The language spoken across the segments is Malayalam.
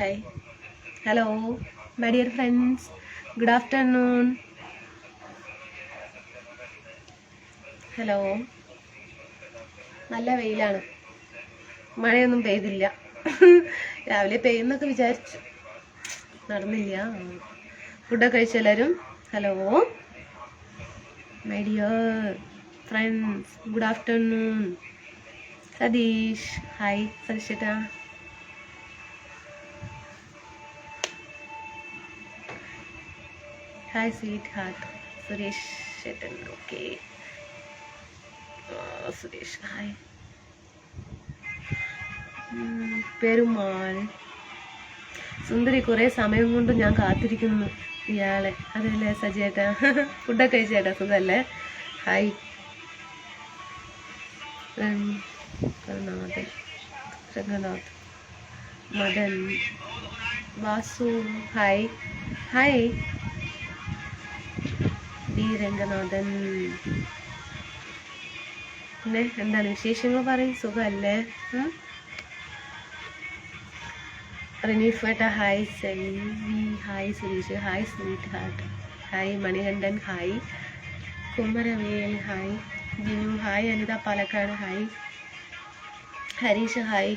hi. Hello, my dear friends. Good afternoon. Hello. നല്ല വെയിലാണ്, മഴയൊന്നും പെയ്തില്ല. രാവിലെ പെയ്യുന്നൊക്കെ വിചാരിച്ചു, നടന്നില്ല. ഫുഡൊക്കെ കഴിച്ചെല്ലാവരും? Hello my dear friends, good afternoon. Satheesh, hi Satheesh ചേട്ടാ. Hi sweetheart. സുരേഷ് ചേട്ടൻ, ഓക്കെ. സുരേഷ് ഹായ്. പെരുമാൾ സുന്ദരി, കുറേ സമയം കൊണ്ട് ഞാൻ കാത്തിരിക്കുന്നു ഇയാളെ. അതല്ലേ സജിയേട്ടാ? ഫുഡൊക്കെ കഴിച്ചേട്ടാ? സുഖല്ലേ? Hi. Ranganathan, Ranganath, Madan, Vasu, hi hi. D Ranganathan. പിന്നെ എന്താണ് വിശേഷങ്ങൾ പറയും? സുഖമല്ലേ? റിനീഫേട്ട hi. Selvi hi. Suresh hi. Sweetheart hi. Manikandan hi. Kumaravel hi. Jinu hi. Anitha Palakkad hi. Harish hi.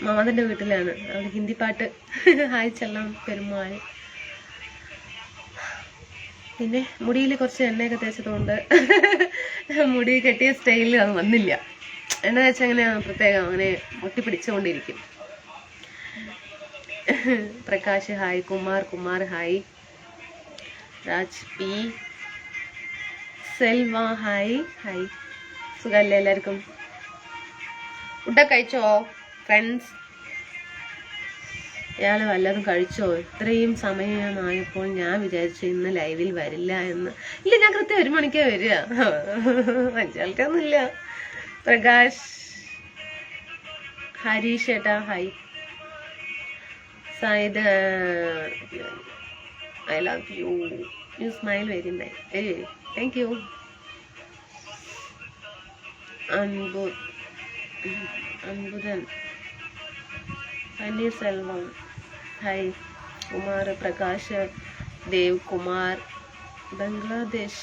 മാമന്റെ വീട്ടിലാണ്, അവിടെ ഹിന്ദി പാട്ട്. ഹായ് ചെല്ലാം. പെരുമാൾ. പിന്നെ മുടിയിൽ കുറച്ച് എണ്ണയൊക്കെ തേച്ചതുകൊണ്ട് മുടി കെട്ടിയ സ്റ്റൈലിൽ അത് വന്നില്ല. എണ്ണ വെച്ചാൽ അങ്ങനെ പ്രത്യേകം അങ്ങനെ ഒട്ടിപ്പിടിച്ചുകൊണ്ടിരിക്കും. Prakash hi. Kumar hi. Raj P. Selva hi hi. സുഖമല്ലേ എല്ലാവർക്കും? ഫുഡൊക്കെ കഴിച്ചോ ഫ്രണ്ട്സ്? ഇയാൾ വല്ലതും കഴിച്ചോ? ഇത്രയും സമയമായപ്പോൾ ഞാൻ വിചാരിച്ചു ഇന്ന് ലൈവിൽ വരില്ല എന്ന്. ഇല്ല, ഞാൻ കൃത്യം 1 മണിക്കാ വരിക. 5:00-ഒന്നുമില്ല. പ്രകാശ്, ഹരീഷ് ഏട്ടാ hi. Sayid, I love you. You smile very nice, very very thank you. Anbuthan, Paneer Selvam hi. Kumar, Prakash, Dev Kumar, Bangladesh.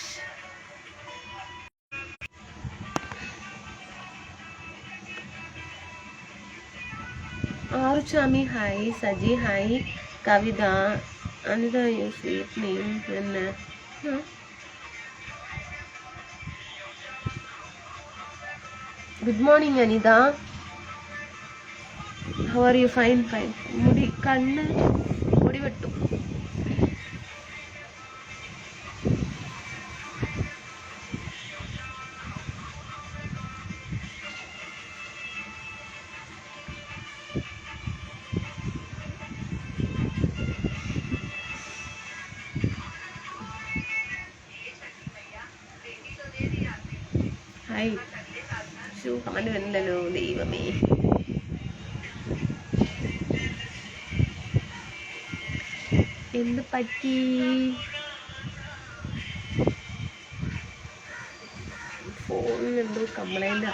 Aruchami hi. Saji hi. Kavitha, Anitha, you sweet name. പിന്നെ good morning Anitha. How are you? Fine fine. മുടി കണ്ണ് മുടി വെട്ടു. ഹായ്. ഷൂ കമന്റ് വരുന്നില്ലല്ലോ, ദൈവമേ. എന്ത് പറ്റി? ഫോണിന് എന്തോ കംപ്ലൈന്റാ.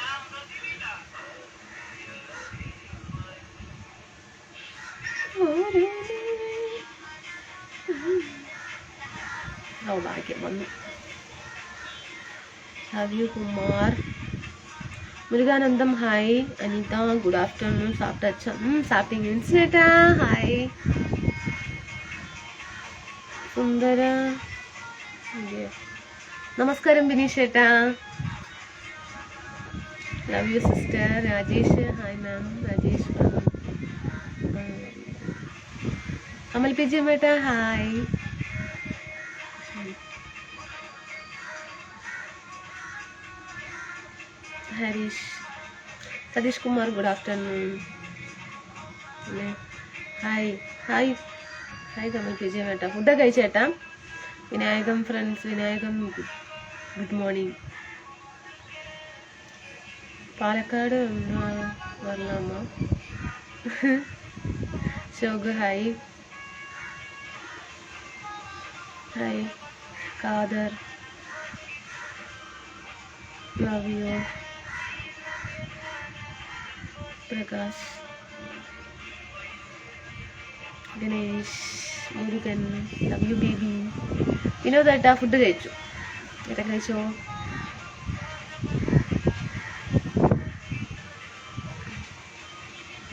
ഭാഗ്യം വന്നു. സവ്യു Kumar, Muruganandam hi. Anitha good afternoon. സാപ്പിട്ട സാപ്പിങ് ചേട്ടാ ഹായ്. സുന്ദര, നമസ്കാരം ബിനീഷ് ചേട്ടാ. Love you sister. Rajesh hi ma'am. Rajesh, Amal P G മേട്ട hi. Harish, Satheesh Kumar good afternoon. Hi hi hi Kamal P G മേട്ട. ഫുഡൊക്കെ കഴിച്ചേട്ടാ? Vinayakam friends, Vinayakam good morning. Palakkad വരണമ്മ. ശോക് hi hi. Kader, love you. Prakash, Ganesh, Murugan, love you baby. വിനോദേട്ടാ ഫുഡ് കഴിച്ചു. ഏട്ടാ കഴിച്ചോ?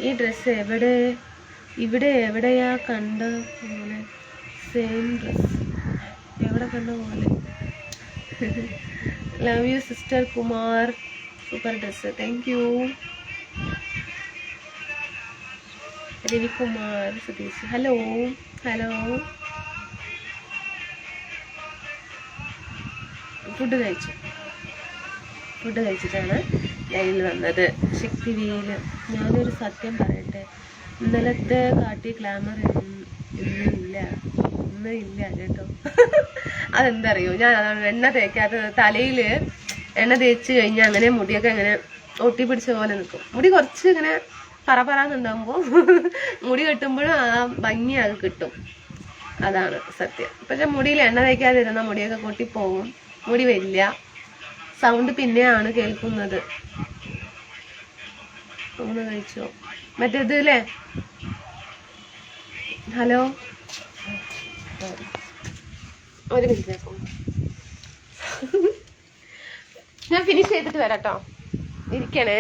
ഈ ഡ്രസ്സ് എവിടെയാ കണ്ട പോലെ? സെയിം ഡ്രസ് എവിടെ കണ്ട പോലെ? Love you sister Kumar. Super dress, thank you. Ravikumar Satheesh, hello. Food കഴിച്ചിട്ടാണ് ലൈവിൽ വന്നത്. ശക്തിവേൽ, ഞാനൊരു സത്യം പറയട്ടെ, ഇന്നലത്തെ കാട്ടി ഗ്ലാമർ ഇന്ന് ഇല്ല കേട്ടോ. അതെന്താ അറിയോ, ഞാൻ എണ്ണ തേക്കാത്തത്. തലയിൽ എണ്ണ തേച്ച് കഴിഞ്ഞാൽ അങ്ങനെ മുടിയൊക്കെ അങ്ങനെ ഒട്ടി പിടിച്ച പോലെ നിൽക്കും. മുടി കുറച്ച് ഇങ്ങനെ പറന്നുണ്ടാകുമ്പോൾ മുടി കെട്ടുമ്പോഴും ആ ഭംഗിയാകെ കിട്ടും. അതാണ് സത്യം. പക്ഷെ മുടിയിൽ എണ്ണ തേക്കാതിരുന്ന മുടിയൊക്കെ കൊട്ടിപ്പോവും, മുടി വരില്ല, സൗണ്ട് പിന്നെയാണ് കേൾക്കുന്നത്. ഊണ് കഴിച്ചോ? മറ്റേത് അല്ലേ? ഹലോ, ഒരു മിനിറ്റ് ഞാൻ ഫിനിഷ് ചെയ്തിട്ട് വരാട്ടോ. ഇരിക്കണേ,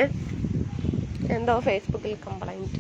എന്തോ ഫേസ്ബുക്കിൽ കംപ്ലൈൻറ്റ്.